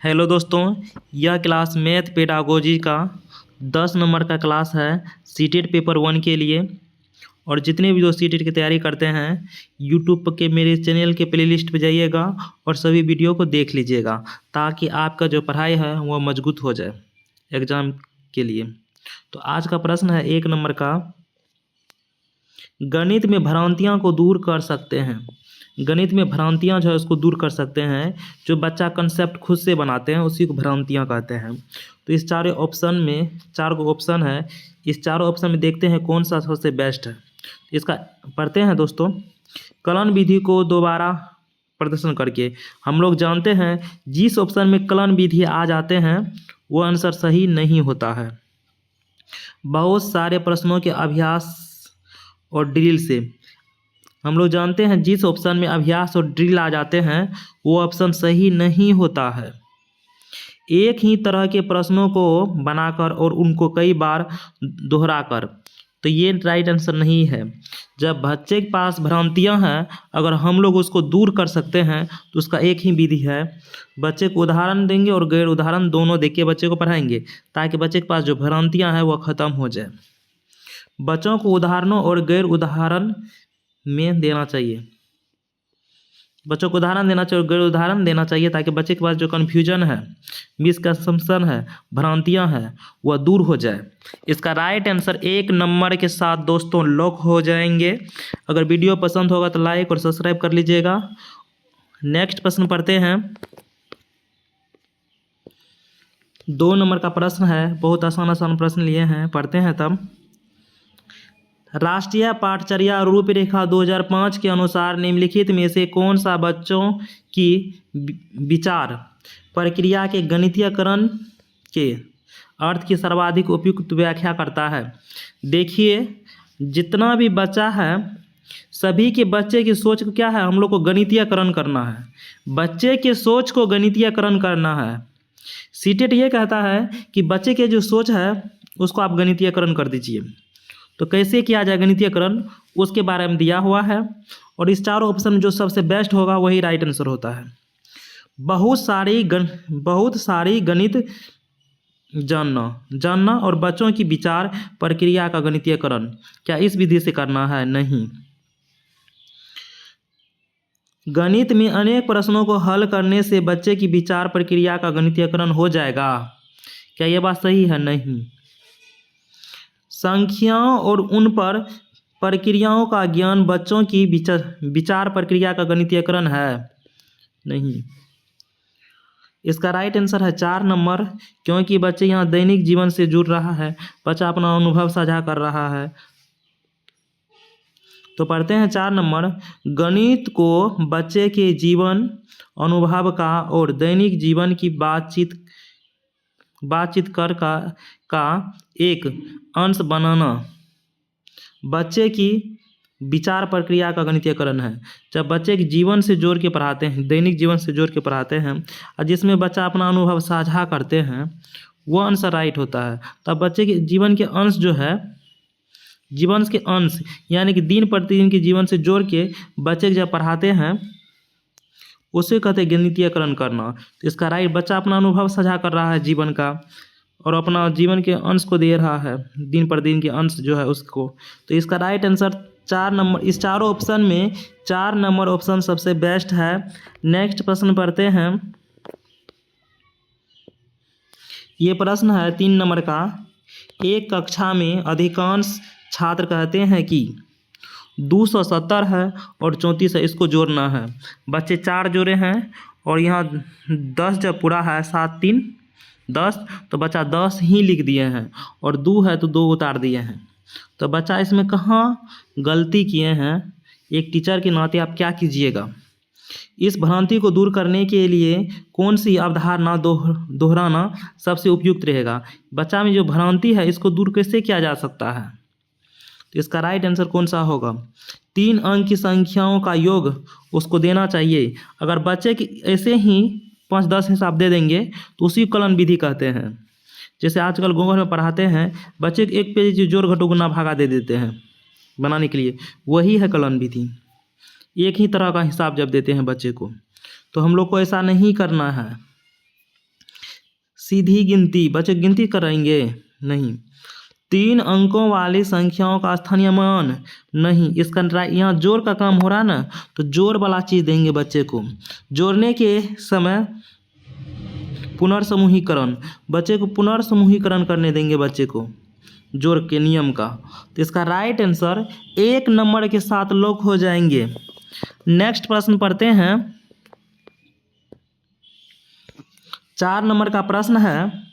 Hello दोस्तों, यह class math pedagogy का 10 नंबर का क्लास है सीटेट पेपर 1 के लिए। और जितने भी दोस्त सीटेट की तैयारी करते हैं यूट्यूब के मेरे चैनल के प्लेलिस्ट पे जाइएगा और सभी वीडियो को देख लीजिएगा ताकि आपका जो पढ़ाई है वह मजबूत हो जाए एग्ज़ाम के लिए। तो आज का प्रश्न है 1 नंबर का, गणित में भ्रांतियाँ को दूर कर सकते हैं। गणित में भ्रांतियाँ जो है उसको दूर कर सकते हैं। जो बच्चा कंसेप्ट खुद से बनाते हैं उसी को भ्रांतियाँ कहते हैं। तो इस चारों ऑप्शन में 4 गो ऑप्शन है, इस चारों ऑप्शन में देखते हैं कौन सा सबसे बेस्ट है। इसका पढ़ते हैं दोस्तों। कलन विधि को दोबारा प्रदर्शन करके हम लोग जानते हैं जिस ऑप्शन में कलन विधि आ जाते हैं वो आंसर सही नहीं होता है। बहुत सारे प्रश्नों के अभ्यास और ड्रिल से हम लोग जानते हैं जिस ऑप्शन में अभ्यास और ड्रिल आ जाते हैं वो ऑप्शन सही नहीं होता है। एक ही तरह के प्रश्नों को बनाकर और उनको कई बार दोहराकर, तो ये राइट आंसर नहीं है। जब बच्चे के पास भ्रांतियां हैं अगर हम लोग उसको दूर कर सकते हैं तो उसका एक ही विधि है। बच्चे को उदाहरण देंगे और गैर उदाहरण दोनों देख के बच्चे को पढ़ाएंगे ताकि बच्चे के पास जो भ्रांतियां हैं वह ख़त्म हो जाए। बच्चों को उदाहरणों और गैर उदाहरण में देना चाहिए। बच्चों को उदाहरण देना चाहिए और गैर उदाहरण देना चाहिए ताकि बच्चे के पास जो कन्फ्यूजन है, मिसकंसेप्शन है, भ्रांतियां हैं वह दूर हो जाए। इसका राइट आंसर 1 नंबर के साथ दोस्तों लॉक हो जाएंगे। अगर वीडियो पसंद होगा तो लाइक और सब्सक्राइब कर लीजिएगा। नेक्स्ट प्रश्न पढ़ते हैं। 2 नंबर का प्रश्न है, बहुत आसान प्रश्न लिए हैं, पढ़ते हैं तब। राष्ट्रीय पाठचर्या रूपरेखा 2005 के अनुसार निम्नलिखित में से कौन सा बच्चों की विचार प्रक्रिया के गणितीयकरण के अर्थ की सर्वाधिक उपयुक्त व्याख्या करता है। देखिए, जितना भी बच्चा है सभी के बच्चे की सोच को क्या है, हम लोग को गणितीयकरण करना है। बच्चे के सोच को गणितीयकरण करना है। सीटेट ये कहता है कि बच्चे के जो सोच है उसको आप गणितीयकरण कर दीजिए। तो कैसे किया जाए गणितीयकरण उसके बारे में दिया हुआ है और इस चारों ऑप्शन में जो सबसे बेस्ट होगा वही राइट आंसर होता है। बहुत सारी गणित जानना और बच्चों की विचार प्रक्रिया का गणितीयकरण क्या इस विधि से करना है? नहीं। गणित में अनेक प्रश्नों को हल करने से बच्चे की विचार प्रक्रिया का गणितीयकरण हो जाएगा। क्या यह बात सही है? नहीं। संख्याओं और उन पर प्रक्रियाओं का ज्ञान बच्चों की विचार प्रक्रिया का गणितीयकरण है? नहीं। इसका राइट आंसर है 4 नंबर, क्योंकि बच्चे यहाँ दैनिक जीवन से जुड़ रहा है, बच्चा अपना अनुभव साझा कर रहा है। तो पढ़ते हैं 4 नंबर। गणित को बच्चे के जीवन अनुभव का और दैनिक जीवन की बातचीत कर का एक अंश बनाना बच्चे की विचार प्रक्रिया का गणितीयकरण है। जब बच्चे के जीवन से जोड़ के पढ़ाते हैं, दैनिक जीवन से जोड़ के पढ़ाते हैं और जिसमें बच्चा अपना अनुभव साझा करते हैं वो आंसर राइट होता है। तब बच्चे के जीवन के अंश जो है, जीवन के अंश यानी कि दिन प्रतिदिन के जीवन से जोड़ के बच्चे के जब पढ़ाते हैं उसे कहते हैं गणितीयकरण करना। तो इसका राइट, बच्चा अपना अनुभव साझा कर रहा है जीवन का और अपना जीवन के अंश को दे रहा है, दिन पर दिन के अंश जो है उसको। तो इसका राइट आंसर 4 नंबर। इस चारों ऑप्शन में 4 नंबर ऑप्शन सबसे बेस्ट है। नेक्स्ट प्रश्न पढ़ते हैं। ये प्रश्न है 3 नंबर का। एक कक्षा में अधिकांश छात्र कहते हैं कि 270 है और 34 है, इसको जोड़ना है। बच्चे 4 जोड़े हैं और यहाँ 10 जब पूरा है 7 3 10, तो बच्चा 10 ही लिख दिए हैं और 2 है तो 2 उतार दिए हैं। तो बच्चा इसमें कहाँ गलती किए हैं? एक टीचर के नाते आप क्या कीजिएगा? इस भ्रांति को दूर करने के लिए कौन सी अवधारणा दोहराना सबसे उपयुक्त रहेगा? बच्चा में जो भ्रांति है इसको दूर कैसे किया जा सकता है? तो इसका राइट आंसर कौन सा होगा? 3 अंक की संख्याओं का योग उसको देना चाहिए। अगर बच्चे की ऐसे ही 5-10 हिसाब दे देंगे तो उसी को कलन विधि कहते हैं। जैसे आजकल गूगल में पढ़ाते हैं बच्चे को एक पेज जोड़ घटाव गुना भागा दे देते हैं बनाने के लिए, वही है कलन विधि। एक ही तरह का हिसाब जब देते हैं बच्चे को, तो हम लोग को ऐसा नहीं करना है। सीधी गिनती, बच्चे गिनती कराएंगे नहीं। 3 अंकों वाली संख्याओं का स्थानीय मान नहीं। इसका यहाँ जोड़ का काम हो रहा है ना, तो जोड़ वाला चीज़ देंगे बच्चे को। जोड़ने के समय पुनर्समूहीकरण, बच्चे को पुनर्समूहीकरण करने देंगे बच्चे को जोड़ के नियम का। तो इसका राइट आंसर 1 नंबर के साथ लॉक हो जाएंगे। नेक्स्ट प्रश्न पढ़ते हैं। 4 नंबर का प्रश्न है,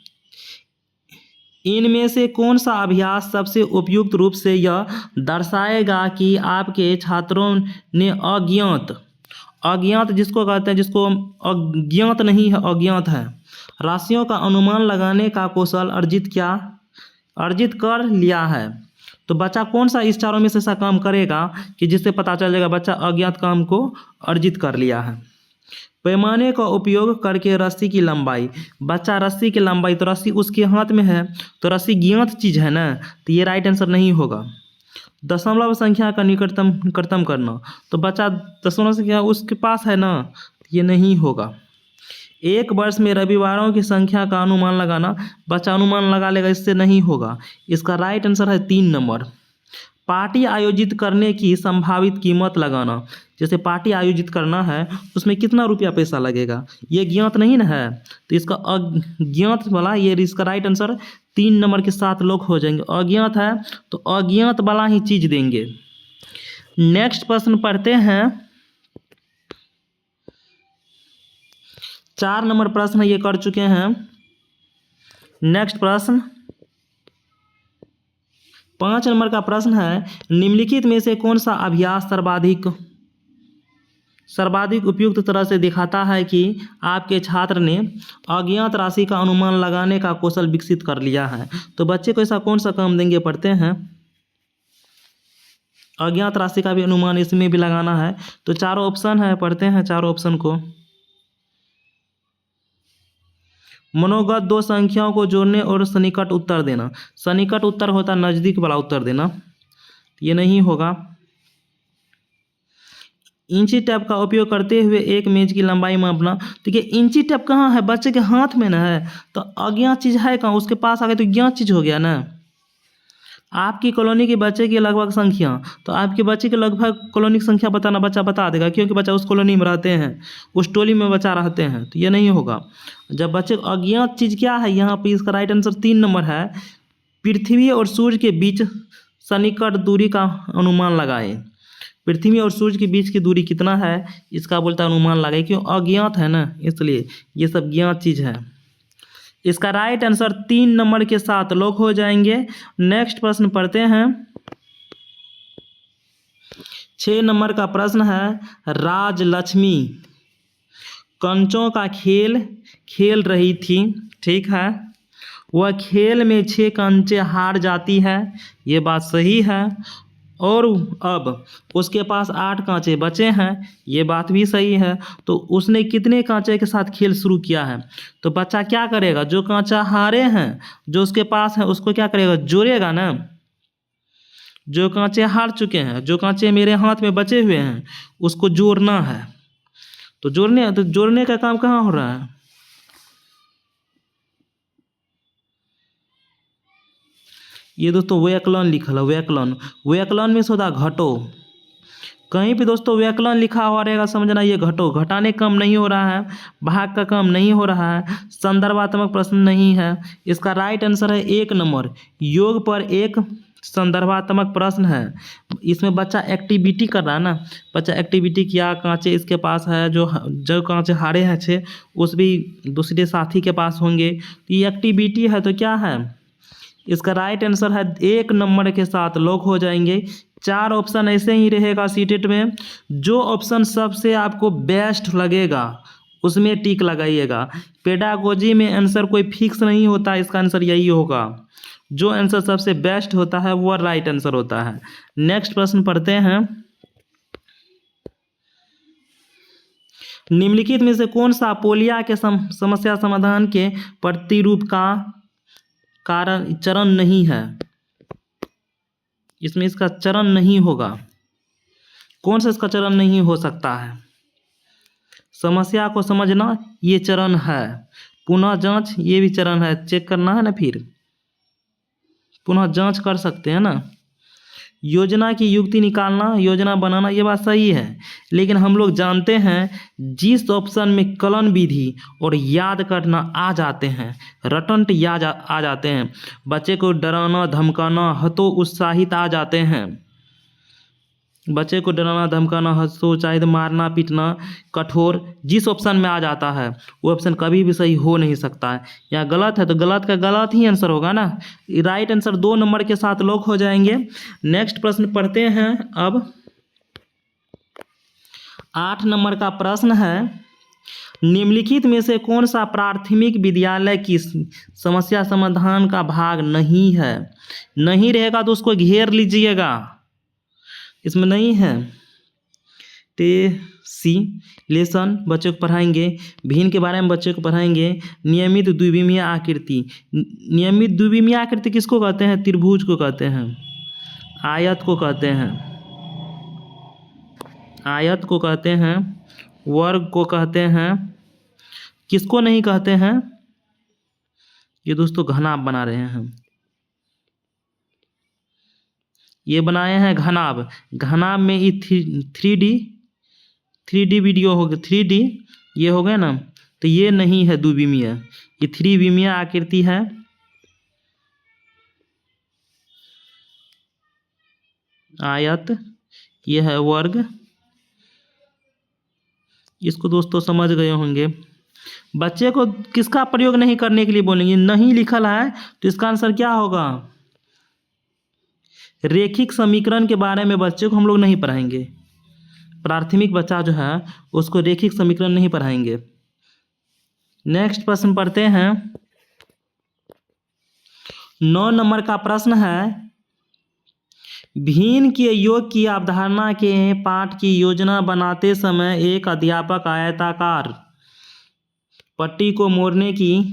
इनमें से कौन सा अभ्यास सबसे उपयुक्त रूप से यह दर्शाएगा कि आपके छात्रों ने अज्ञात जिसको कहते हैं, जिसको अज्ञात नहीं है, अज्ञात है, राशियों का अनुमान लगाने का कौशल अर्जित कर लिया है। तो बच्चा कौन सा इस चारों में से ऐसा काम करेगा कि जिससे पता चल जाएगा बच्चा अज्ञात काम को अर्जित कर लिया है। पैमाने का उपयोग करके रस्सी की लंबाई, बच्चा रस्सी की लंबाई, तो रस्सी उसके हाथ में है तो रस्सी ज्ञात चीज़ है ना, तो ये राइट आंसर नहीं होगा। दशमलव संख्या का निकटतम करना, तो बच्चा दशमलव संख्या उसके पास है ना, ये नहीं होगा। 1 वर्ष में रविवारों की संख्या का अनुमान लगाना, बच्चा अनुमान लगा लेगा, इससे नहीं होगा। इसका राइट आंसर है 3 नंबर। पार्टी आयोजित करने की संभावित कीमत लगाना, जैसे पार्टी आयोजित करना है उसमें कितना रुपया पैसा लगेगा, ये ज्ञात नहीं ना है, तो इसका अज्ञात वाला, ये इसका राइट आंसर 3 नंबर के साथ लॉक हो जाएंगे। अज्ञात है तो अज्ञात वाला ही चीज देंगे। नेक्स्ट प्रश्न पढ़ते हैं। 4 नंबर प्रश्न ये कर चुके हैं। नेक्स्ट प्रश्न 5 नंबर का प्रश्न है, निम्नलिखित में से कौन सा अभ्यास सर्वाधिक उपयुक्त तरह से दिखाता है कि आपके छात्र ने अज्ञात राशि का अनुमान लगाने का कौशल विकसित कर लिया है। तो बच्चे को ऐसा कौन सा काम देंगे, पढ़ते हैं। अज्ञात राशि का भी अनुमान इसमें भी लगाना है, तो चारों ऑप्शन है, पढ़ते हैं चारों ऑप्शन को। मनोगत 2 संख्याओं को जोड़ने और सन्निकट उत्तर देना, सन्निकट उत्तर होता है नज़दीक वाला उत्तर देना, ये नहीं होगा। इंची टेप का उपयोग करते हुए एक मेज की लंबाई मापना, देखिए इंची टेप कहाँ है, बच्चे के हाथ में ना है, तो अज्ञात चीज़ है कहाँ, उसके पास आ गए तो ज्ञात चीज़ हो गया ना। आपकी कॉलोनी के बच्चे की लगभग संख्या, तो आपके बच्चे की लगभग कॉलोनी की संख्या बताना, बच्चा बता देगा क्योंकि बच्चा उस कॉलोनी में रहते हैं, उस टोली में बच्चा रहते हैं, तो ये नहीं होगा। जब बच्चे को अज्ञात चीज़ क्या है, यहाँ पे इसका राइट आंसर 3 नंबर है, पृथ्वी और सूर्य के बीच सन्निकट दूरी का अनुमान लगाए। पृथ्वी और सूर्य के बीच की दूरी कितना है, इसका बोलता अनुमान लगाए, क्यों अज्ञात है ना, इसलिए ये सब ज्ञात चीज़ है। इसका राइट आंसर 3 नंबर के साथ लॉक हो जाएंगे। नेक्स्ट प्रश्न पढ़ते हैं। 6 नंबर का प्रश्न है, राजलक्ष्मी कंचों का खेल रही थी, ठीक है, वह खेल में 6 कंचे हार जाती है, ये बात सही है, और अब उसके पास 8 कांचे बचे हैं, ये बात भी सही है। तो उसने कितने कांचे के साथ खेल शुरू किया है, तो बच्चा क्या करेगा, जो कांचा हारे हैं जो उसके पास है उसको क्या करेगा, जोड़ेगा ना। जो कांचे हार चुके हैं, जो कांचे मेरे हाथ में बचे हुए हैं उसको जोड़ना है, तो जोड़ने का काम कहाँ हो रहा है, ये दोस्तों व्याकलन लिखल है, व्याकलन में सौदा घटो, कहीं भी दोस्तों व्याकलन लिखा हुआ रहेगा समझना ये घटो, घटाने कम नहीं हो रहा है, भाग का काम नहीं हो रहा है, संदर्भात्मक प्रश्न नहीं है। इसका राइट आंसर है 1 नंबर, योग पर एक संदर्भात्मक प्रश्न है। इसमें बच्चा एक्टिविटी कर रहा है ना, बच्चा एक्टिविटी किया, कांचे इसके पास है, जो कांचे हारे हैं 6 उस भी दूसरे साथी के पास होंगे, तो ये एक्टिविटी है, तो क्या है, इसका राइट आंसर है 1 नंबर के साथ लॉक हो जाएंगे। 4 ऑप्शन ऐसे ही रहेगा सीटेट में, जो ऑप्शन सबसे आपको बेस्ट लगेगा उसमें टिक लगाइएगा। पेडागोजी में आंसर कोई फिक्स नहीं होता, इसका आंसर यही होगा, जो आंसर सबसे बेस्ट होता है वो राइट आंसर होता है। नेक्स्ट प्रश्न पढ़ते हैं। निम्नलिखित में से कौन सा पोलिया के समस्या समाधान के प्रतिरूप का कारण चरण नहीं है, इसमें इसका चरण नहीं होगा, कौन सा इसका चरण नहीं हो सकता है, समस्या को समझना ये चरण है, पुनः जांच, ये भी चरण है, चेक करना है ना, फिर पुनः जांच कर सकते हैं ना। योजना की युक्ति निकालना, योजना बनाना, ये बात सही है, लेकिन हम लोग जानते हैं जिस ऑप्शन में कलन विधि और याद करना आ जाते हैं, रटंट याद आ जाते हैं, बच्चे को डराना धमकाना हतोत्साहित आ जाते हैं, बच्चे को डराना धमकाना हतोत्साहित मारना पीटना कठोर जिस ऑप्शन में आ जाता है वो ऑप्शन कभी भी सही हो नहीं सकता है। या गलत है तो गलत का गलत ही आंसर होगा ना। राइट आंसर 2 नंबर के साथ लॉक हो जाएंगे। नेक्स्ट प्रश्न पढ़ते हैं। अब 8 नंबर का प्रश्न है, निम्नलिखित में से कौन सा प्राथमिक विद्यालय की समस्या समाधान का भाग नहीं है। नहीं रहेगा तो उसको घेर लीजिएगा, इसमें नहीं है। सी लेसन बच्चों को पढ़ाएंगे, भिन्न के बारे में बच्चों को पढ़ाएंगे। नियमित द्विविमीय आकृति, नियमित द्विविमीय आकृति किसको कहते हैं? त्रिभुज को कहते हैं, आयत को कहते हैं, आयत को कहते हैं, वर्ग को कहते हैं। किसको नहीं कहते हैं? ये दोस्तों घनाभ बना रहे हैं, ये बनाए हैं घनाभ। घनाभ में ये 3D वीडियो हो गया, 3D ये हो गया ना, तो ये नहीं है द्विविमीय, ये 3विमीय आकृति है। आयत ये है वर्ग, इसको दोस्तों समझ गए होंगे। बच्चे को किसका प्रयोग नहीं करने के लिए बोलेंगे? नहीं लिखल है तो इसका आंसर क्या होगा? रेखिक समीकरण के बारे में बच्चे को हम लोग नहीं पढ़ाएंगे। प्राथमिक बच्चा जो है उसको रेखिक समीकरण नहीं पढ़ाएंगे। नेक्स्ट प्रश्न पढ़ते हैं। 9 नंबर का प्रश्न है, भिन्न के योग की अवधारणा के पाठ की योजना बनाते समय एक अध्यापक आयताकार पट्टी को मोड़ने की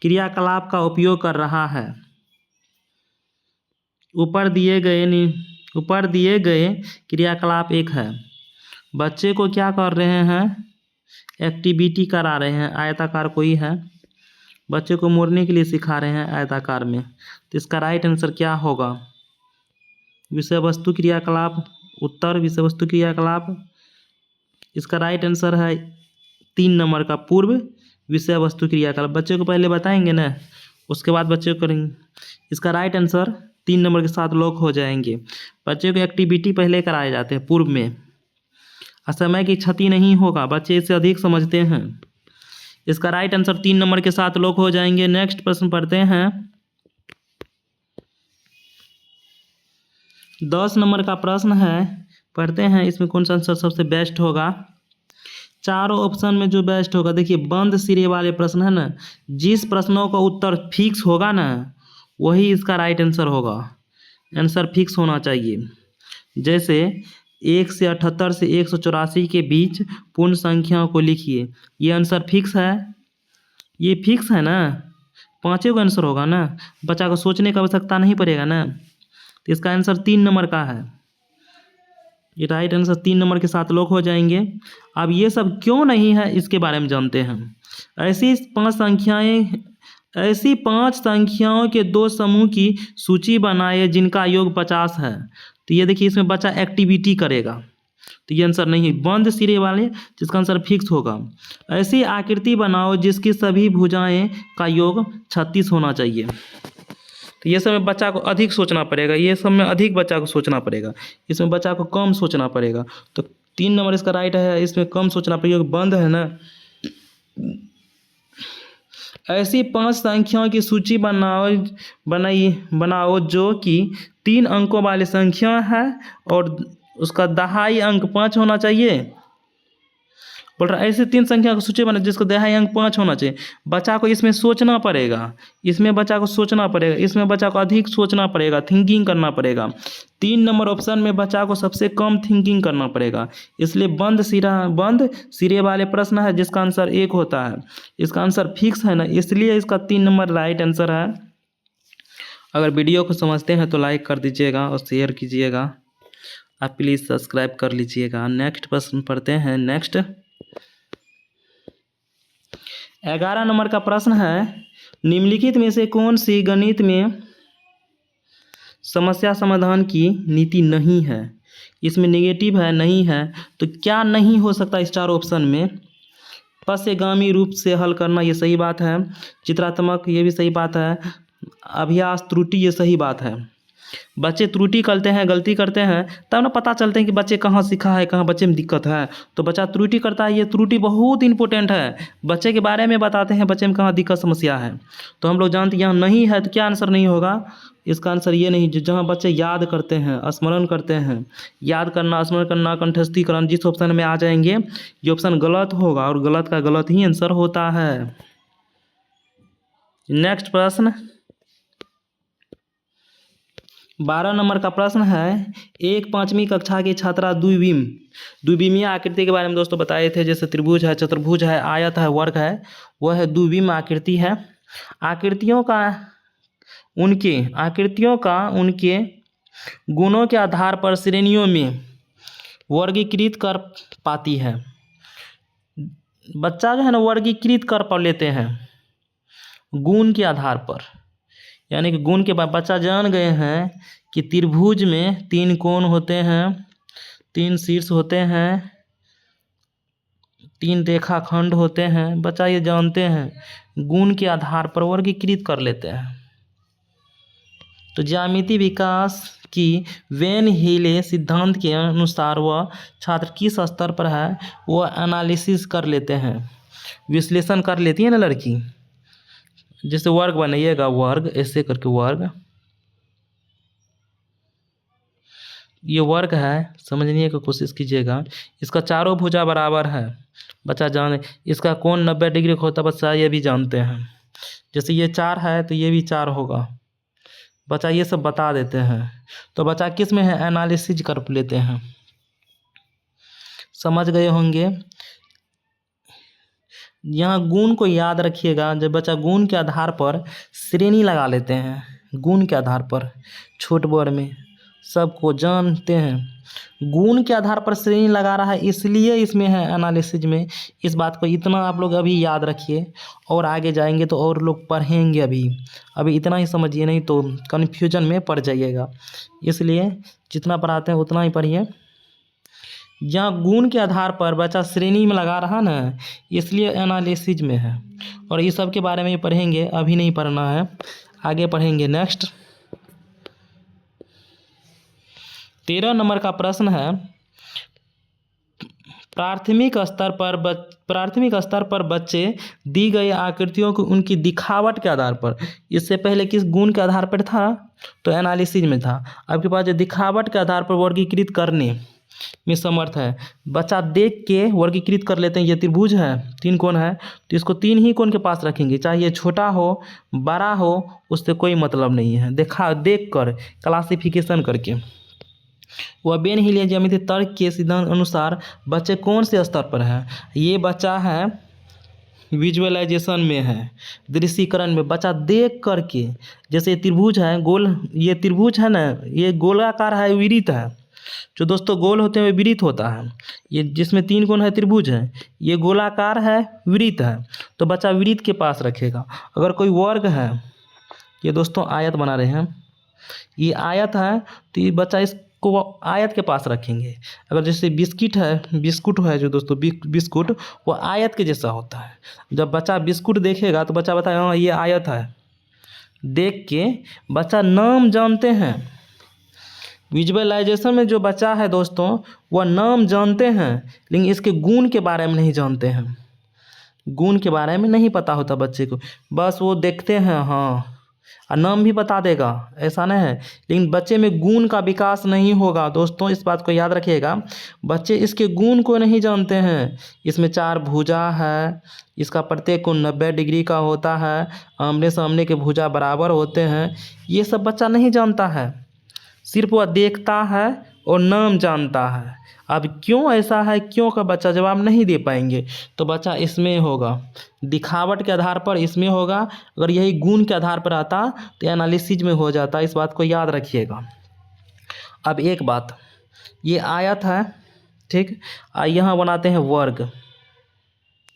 क्रियाकलाप का उपयोग कर रहा है। ऊपर दिए गए क्रियाकलाप एक है। बच्चे को क्या कर रहे हैं? एक्टिविटी करा रहे हैं, आयताकार कोई है, बच्चे को मोड़ने के लिए सिखा रहे हैं आयताकार में। तो इसका राइट आंसर क्या होगा? विषय वस्तु क्रियाकलाप, उत्तर विषय वस्तु क्रियाकलाप। इसका राइट आंसर है 3 नंबर का पूर्व विषय वस्तु क्रियाकलाप। बच्चे को पहले बताएंगे ना, उसके बाद बच्चे को करेंगे। इसका राइट आंसर 3 नंबर के साथ लॉक हो जाएंगे। बच्चे को एक्टिविटी पहले कराए जाते हैं पूर्व में, समय की क्षति नहीं होगा, बच्चे इसे अधिक समझते हैं। इसका राइट आंसर 3 नंबर के साथ लॉक हो जाएंगे। नेक्स्ट प्रश्न पढ़ते हैं। 10 नंबर का प्रश्न है, पढ़ते हैं इसमें कौन सा आंसर सबसे बेस्ट होगा। चारों ऑप्शन में जो बेस्ट होगा, देखिए बंद सिरे वाले प्रश्न है ना, जिस प्रश्नों का उत्तर फिक्स होगा ना वही इसका राइट आंसर होगा। आंसर फिक्स होना चाहिए। जैसे 1 से 78 से 184 के बीच पूर्ण संख्याओं को लिखिए, ये आंसर फिक्स है, ये फिक्स है ना, 5 का आंसर होगा ना, बच्चा को सोचने की आवश्यकता नहीं पड़ेगा ना। तो इसका आंसर 3 नंबर का है, ये राइट आंसर 3 नंबर के साथ लॉक हो जाएंगे। अब ये सब क्यों नहीं है इसके बारे में जानते हैं। ऐसी 5 संख्याओं के 2 समूह की सूची बनाए जिनका योग 50 है। तो ये देखिए इसमें बच्चा एक्टिविटी करेगा, तो ये आंसर नहीं, बंद सिरे वाले जिसका आंसर फिक्स होगा। ऐसी आकृति बनाओ जिसकी सभी भुजाएं का योग 36 होना चाहिए। तो ये सब में बच्चा को अधिक सोचना पड़ेगा, ये सब में अधिक बच्चा को सोचना पड़ेगा, इसमें बच्चा को कम सोचना पड़ेगा। तो 3 नंबर इसका राइट है, इसमें कम सोचना पड़ेगा, बंद है ना। ऐसी 5 संख्याओं की सूची बनाओ जो कि 3 अंकों वाली संख्या है और उसका दहाई अंक 5 होना चाहिए। बोल रहा ऐसे 3 संख्या की सूची बना जिसका दहाई अंक 5 होना चाहिए। बच्चा को इसमें सोचना पड़ेगा, इसमें बच्चा को सोचना पड़ेगा, इसमें बच्चा को अधिक सोचना पड़ेगा, थिंकिंग करना पड़ेगा। 3 नंबर ऑप्शन में बच्चा को सबसे कम थिंकिंग करना पड़ेगा, इसलिए बंद सिरे वाले प्रश्न है जिसका आंसर 1 होता है। इसका आंसर फिक्स है ना, इसलिए इसका 3 नंबर राइट आंसर है। अगर वीडियो को समझते हैं तो लाइक कर दीजिएगा और शेयर कीजिएगा। आप प्लीज़ सब्सक्राइब कर लीजिएगा। नेक्स्ट प्रश्न पढ़ते हैं। नेक्स्ट 11 नंबर का प्रश्न है, निम्नलिखित में से कौन सी गणित में समस्या समाधान की नीति नहीं है। इसमें नेगेटिव है, नहीं है, तो क्या नहीं हो सकता इस चार ऑप्शन में। पश्यगामी रूप से हल करना, ये सही बात है। चित्रात्मक, ये भी सही बात है। अभ्यास त्रुटि, ये सही बात है। बच्चे त्रुटि करते हैं, गलती करते हैं, तब ना पता चलते हैं कि बच्चे कहाँ सीखा है, कहाँ बच्चे में दिक्कत है। तो बच्चा त्रुटि करता है, ये त्रुटि बहुत इंपॉर्टेंट है। बच्चे के बारे में बताते हैं बच्चे में कहाँ दिक्कत समस्या है। तो हम लोग जानते हैं यहाँ नहीं है, तो क्या आंसर नहीं होगा। इसका आंसर ये नहीं, जहाँ बच्चे याद करते हैं, स्मरण करते हैं। याद करना, स्मरण करना, कंठस्थीकरण, जिस ऑप्शन में आ जाएंगे ये ऑप्शन गलत होगा, और गलत का गलत ही आंसर होता है। नेक्स्ट प्रश्न 12 नंबर का प्रश्न है, एक 5वीं कक्षा की छात्रा द्विविमीय आकृति के बारे में दोस्तों बताए थे। जैसे त्रिभुज है, चतुर्भुज है, आयत है, वर्ग है, वह है द्विविमीय आकृति है। आकृतियों का उनके गुणों के आधार पर श्रेणियों में वर्गीकृत कर पाती है। बच्चा जो है ना वर्गीकृत कर लेते हैं गुण के आधार पर, यानी कि गुण के बाद बच्चा जान गए हैं कि त्रिभुज में 3 कोण होते हैं, 3 शीर्ष होते हैं, 3 रेखाखंड होते हैं। बच्चा ये जानते हैं, गुण के आधार पर वर्गीकृत कर लेते हैं। तो ज्यामिति विकास की वेन हीले सिद्धांत के अनुसार वह छात्र किस स्तर पर है, वह एनालिसिस कर लेते हैं, विश्लेषण कर लेती है ना लड़की। जैसे वर्ग बनाइएगा, वर्ग ऐसे करके वर्ग, ये वर्ग है, समझने की कोशिश कीजिएगा। इसका चारों भुजा बराबर है, बच्चा जाने। इसका कोण 90 डिग्री का होता है, बच्चा ये भी जानते हैं। जैसे ये 4 है तो ये भी 4 होगा, बच्चा ये सब बता देते हैं। तो बच्चा किस में है, एनालिसिस कर लेते हैं। समझ गए होंगे। यहाँ गुण को याद रखिएगा, जब बच्चा गुण के आधार पर श्रेणी लगा लेते हैं, गुण के आधार पर छोट बड़ में सबको जानते हैं। गुण के आधार पर श्रेणी लगा रहा है, इसलिए इसमें है एनालिसिस में। इस बात को इतना आप लोग अभी याद रखिए, और आगे जाएंगे तो और लोग पढ़ेंगे। अभी इतना ही समझिए, नहीं तो कन्फ्यूजन में पड़ जाइएगा। इसलिए जितना पढ़ाते हैं उतना ही पढ़िए। यहाँ गुण के आधार पर बच्चा श्रेणी में लगा रहा ना, इसलिए एनालिसिस में है। और ये सब के बारे में पढ़ेंगे, अभी नहीं पढ़ना है, आगे पढ़ेंगे। नेक्स्ट 13 नंबर का प्रश्न है, प्राथमिक स्तर पर बच्चे दी गई आकृतियों को उनकी दिखावट के आधार पर, इससे पहले किस गुण के आधार पर था, तो एनालिसिस में था। आपके पास जो दिखावट के आधार पर वर्गीकृत करने में समर्थ है। बच्चा देख के वर्गीकृत कर लेते हैं। ये त्रिभुज है, 3 कोण है, तो इसको 3 ही कोण के पास रखेंगे, चाहे ये छोटा हो बड़ा हो, उससे कोई मतलब नहीं है। देख कर क्लासिफिकेशन करके वह बेन हीले ज्यामिति तर्क के सिद्धांत अनुसार बच्चे कौन से स्तर पर है। ये बच्चा है विजुअलाइजेशन में है, दृश्यीकरण में। बच्चा देख करके, जैसे त्रिभुज है गोल, ये त्रिभुज है ना, ये गोलाकार है, विरित है। जो दोस्तों गोल होते हैं वे विरित होता है। ये जिसमें 3 कोण है त्रिभुज है, ये गोलाकार है, विरित है, तो बच्चा विरित के पास रखेगा। अगर कोई वर्ग है, ये दोस्तों आयत बना रहे हैं, ये आयत है, तो ये बच्चा इसको आयत के पास रखेंगे। अगर जैसे बिस्कुट है जो दोस्तों बिस्कुट, वो आयत के जैसा होता है। जब बच्चा बिस्कुट देखेगा तो बच्चा बताएगा हाँ ये आयत है। देख के बच्चा नाम जानते हैं। विजुअलाइजेशन में जो बच्चा है दोस्तों, वह नाम जानते हैं, लेकिन इसके गुण के बारे में नहीं जानते हैं। गुण के बारे में नहीं पता होता बच्चे को, बस वो देखते हैं हाँ, और नाम भी बता देगा, ऐसा नहीं है। लेकिन बच्चे में गुण का विकास नहीं होगा दोस्तों, इस बात को याद रखिएगा। बच्चे इसके गुण को नहीं जानते हैं। इसमें 4 भुजा है, इसका प्रत्येक कोण 90 डिग्री का होता है, आमने सामने के भुजा बराबर होते हैं, ये सब बच्चा नहीं जानता है। सिर्फ वह देखता है और नाम जानता है। अब क्यों ऐसा है, क्यों का बच्चा जवाब नहीं दे पाएंगे, तो बच्चा इसमें होगा, दिखावट के आधार पर इसमें होगा। अगर यही गुण के आधार पर आता तो एनालिसिस में हो जाता। इस बात को याद रखिएगा। अब एक बात, ये आयत है, ठीक, यहाँ बनाते हैं वर्ग।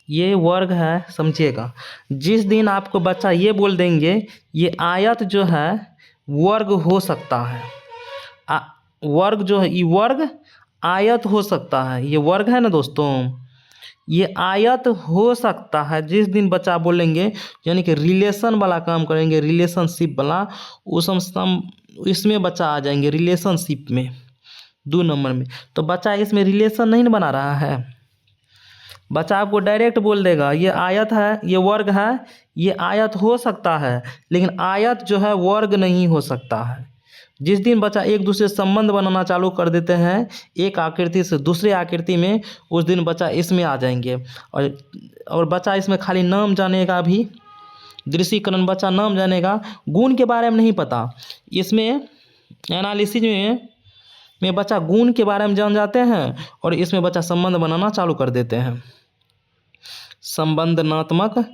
ये वर्ग है, समझिएगा। जिस दिन आपको बच्चा ये बोल देंगे ये आयत जो है वर्ग हो सकता है, वर्ग जो है ये वर्ग आयत हो सकता है, ये वर्ग है ना दोस्तों, ये आयत हो सकता है। जिस दिन बच्चा बोलेंगे यानी कि रिलेशन वाला काम करेंगे, रिलेशनशिप वाला, उस हम इसमें बच्चा आ जाएंगे रिलेशनशिप में 2 नंबर में। तो बच्चा इसमें रिलेशन नहीं बना रहा है, बच्चा आपको डायरेक्ट बोल देगा ये आयत है, ये वर्ग है, ये आयत हो सकता है, लेकिन आयत जो है वर्ग नहीं हो सकता है। जिस दिन बच्चा एक दूसरे संबंध बनाना चालू कर देते हैं एक आकृति से दूसरे आकृति में, उस दिन बच्चा इसमें आ जाएंगे। और बच्चा इसमें खाली नाम जानेगा, भी दृश्यकरण बच्चा नाम जानेगा, गुण के बारे में नहीं पता। इसमें एनालिसिस में बच्चा गुण के बारे में जान जाते हैं और इसमें बच्चा संबंध बनाना चालू कर देते हैं। संबंधनात्मक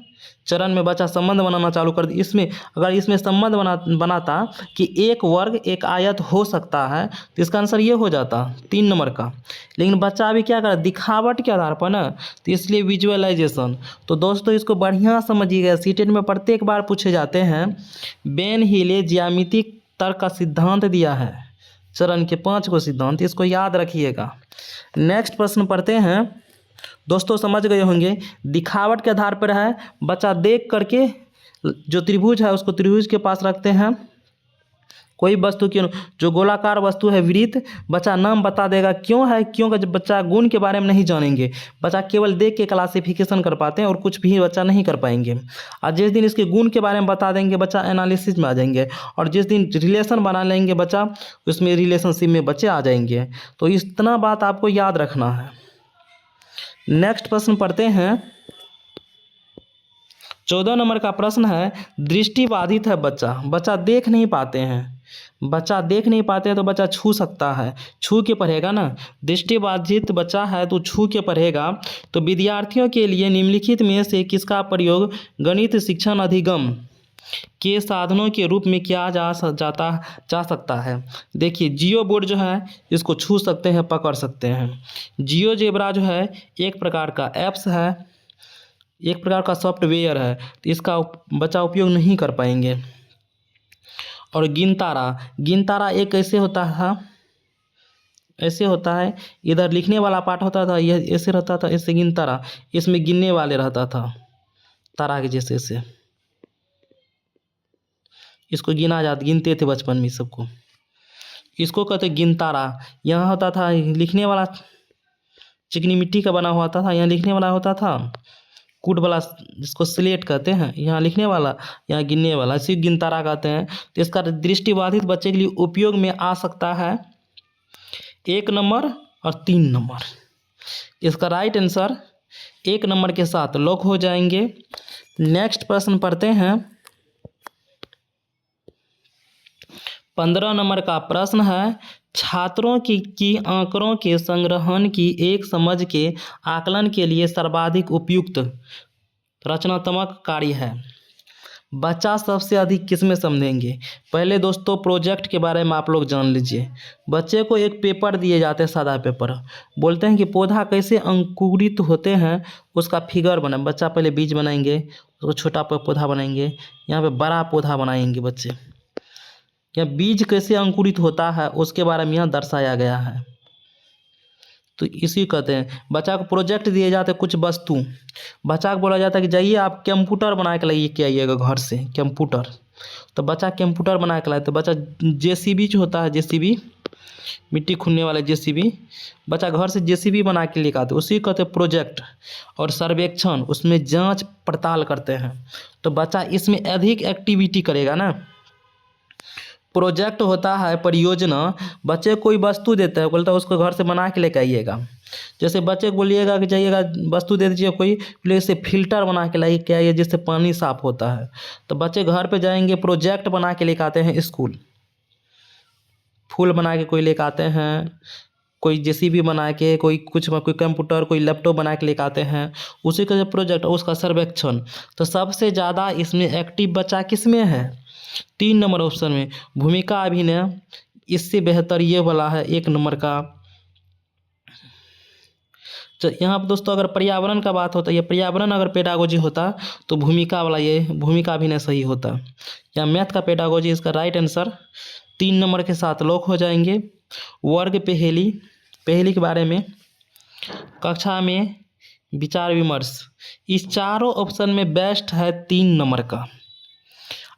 चरण में बच्चा संबंध बनाना चालू कर दे। इसमें अगर इसमें संबंध बनाता कि एक वर्ग एक आयत हो सकता है तो इसका आंसर ये हो जाता 3 नंबर का। लेकिन बच्चा अभी क्या कर दिखावट के आधार पर ना, तो इसलिए विजुअलाइजेशन। तो दोस्तों इसको बढ़िया समझिएगा, सीटेट में प्रत्येक बार पूछे जाते हैं। बेन हिले ज्यामितिक तर्क का सिद्धांत दिया है, चरण के 5 को सिद्धांत, इसको याद रखिएगा। नेक्स्ट प्रश्न पढ़ते हैं। दोस्तों समझ गए होंगे, दिखावट के आधार पर है, बच्चा देख करके जो त्रिभुज है उसको त्रिभुज के पास रखते हैं। कोई वस्तु की जो गोलाकार वस्तु है वृत्त, बच्चा नाम बता देगा क्यों है, क्योंकि जब बच्चा गुण के बारे में नहीं जानेंगे, बच्चा केवल देख के क्लासिफिकेशन कर पाते हैं और कुछ भी बच्चा नहीं कर पाएंगे। और जिस दिन इसके गुण के बारे में बता देंगे बच्चा एनालिसिस में आ जाएंगे, और जिस दिन रिलेशन बना लेंगे बच्चा उसमें रिलेशनशिप में बच्चे आ जाएंगे। तो इतना बात आपको याद रखना है। नेक्स्ट प्रश्न पढ़ते हैं। 14 नंबर का प्रश्न है, दृष्टिबाधित है बच्चा देख नहीं पाते हैं, बच्चा देख नहीं पाते हैं तो बच्चा छू सकता है, छू के पढ़ेगा ना। दृष्टिबाधित बच्चा है तो छू के पढ़ेगा। तो विद्यार्थियों के लिए निम्नलिखित में से किसका प्रयोग गणित शिक्षण अधिगम के साधनों के रूप में किया जा सकता है। देखिए जियो बोर्ड जो है इसको छू सकते हैं, पकड़ सकते हैं। जियो जेब्रा जो है एक प्रकार का ऐप्स है, एक प्रकार का सॉफ्टवेयर है, तो इसका बच्चा उपयोग नहीं कर पाएंगे। और गिनतारा एक ऐसे होता है, ऐसे होता है, इधर लिखने वाला पार्ट होता था, यह ऐसे रहता था, ऐसे गिनतारा, इसमें गिनने वाले रहता था तारा के जैसे से, इसको गिनते थे बचपन में सबको, इसको कहते गिनतारा। यहाँ होता था लिखने वाला, चिकनी मिट्टी का बना हुआ था, यहाँ लिखने वाला होता था, कूट वाला जिसको स्लेट कहते हैं, यहाँ लिखने वाला, यहाँ गिनने वाला, इसी गिनतारा कहते हैं। तो इसका दृष्टिबाधित बच्चे के लिए उपयोग में आ सकता है 1 नंबर और 3 नंबर। इसका राइट आंसर 1 नंबर के साथ लॉक हो जाएंगे। नेक्स्ट प्रश्न पढ़ते हैं। 15 नंबर का प्रश्न है, छात्रों की आंकड़ों के संग्रहण की एक समझ के आकलन के लिए सर्वाधिक उपयुक्त रचनात्मक कार्य है। बच्चा सबसे अधिक किस में समझेंगे? पहले दोस्तों प्रोजेक्ट के बारे में आप लोग जान लीजिए। बच्चे को एक पेपर दिए जाते हैं, सादा पेपर, बोलते हैं कि पौधा कैसे अंकुरित होते हैं उसका फिगर बना। बच्चा पहले बीज बनाएंगे, उसको छोटा पौधा बनाएंगे, यहाँ पे बड़ा पौधा बनाएंगे बच्चे। या बीज कैसे अंकुरित होता है उसके बारे में यहाँ दर्शाया गया है। तो इसी कहते हैं, बच्चा को प्रोजेक्ट दिए जाते हैं कुछ वस्तु, बच्चा को बोला जाता है कि जाइए आप कंप्यूटर बना के लाइए के आइएगा घर से कंप्यूटर। तो बच्चा कंप्यूटर बना के लाए, तो बच्चा जेसीबी जो होता है, जेसीबी मिट्टी खुनने वाला जेसीबी, बच्चा घर से जेसीबी बना के लेकर आते, उसी कहते हैं प्रोजेक्ट। और सर्वेक्षण, उसमें जांच पड़ताल करते हैं। तो बच्चा इसमें अधिक एक्टिविटी करेगा ना। प्रोजेक्ट होता है परियोजना, बच्चे कोई वस्तु देता है, बोलता है उसको घर से बना के लेकर आइएगा। जैसे बच्चे को बोलिएगा कि जाइएगा वस्तु दे दीजिए कोई, बोले इसे फिल्टर बना के लाइए क्या आइए जिससे पानी साफ होता है। तो बच्चे घर पे जाएंगे, प्रोजेक्ट बना के लेकर आते हैं स्कूल, फूल बना के कोई लेकर आते हैं, कोई जेसीबी बना के, कोई कंप्यूटर, कोई लैपटॉप बना के लेकर आते हैं, उसी का जो प्रोजेक्ट उसका सर्वेक्षण। तो सबसे ज़्यादा इसमें एक्टिव बच्चा किस में है? 3 नंबर ऑप्शन में, भूमिका अभिनय। इससे बेहतर ये वाला है 1 नंबर का यहाँ पर दोस्तों अगर पर्यावरण का बात होता है, ये पर्यावरण अगर पेडागोजी होता तो भूमिका वाला ये भूमिका अभिनय सही होता। या मैथ का पेडागोजी, इसका राइट आंसर 3 नंबर के साथ लॉक हो जाएंगे। वर्ग पहेली, पहेली के बारे में कक्षा में विचार विमर्श, इस चारों ऑप्शन में बेस्ट है 3 नंबर का।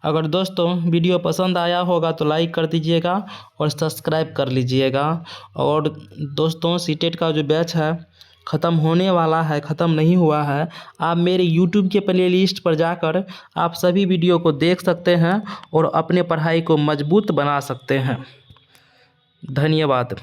अगर दोस्तों वीडियो पसंद आया होगा तो लाइक कर दीजिएगा और सब्सक्राइब कर लीजिएगा। और दोस्तों सीटेट का जो बैच है ख़त्म होने वाला है, ख़त्म नहीं हुआ है। आप मेरे यूट्यूब के प्लेलिस्ट पर जाकर आप सभी वीडियो को देख सकते हैं और अपने पढ़ाई को मजबूत बना सकते हैं। धन्यवाद।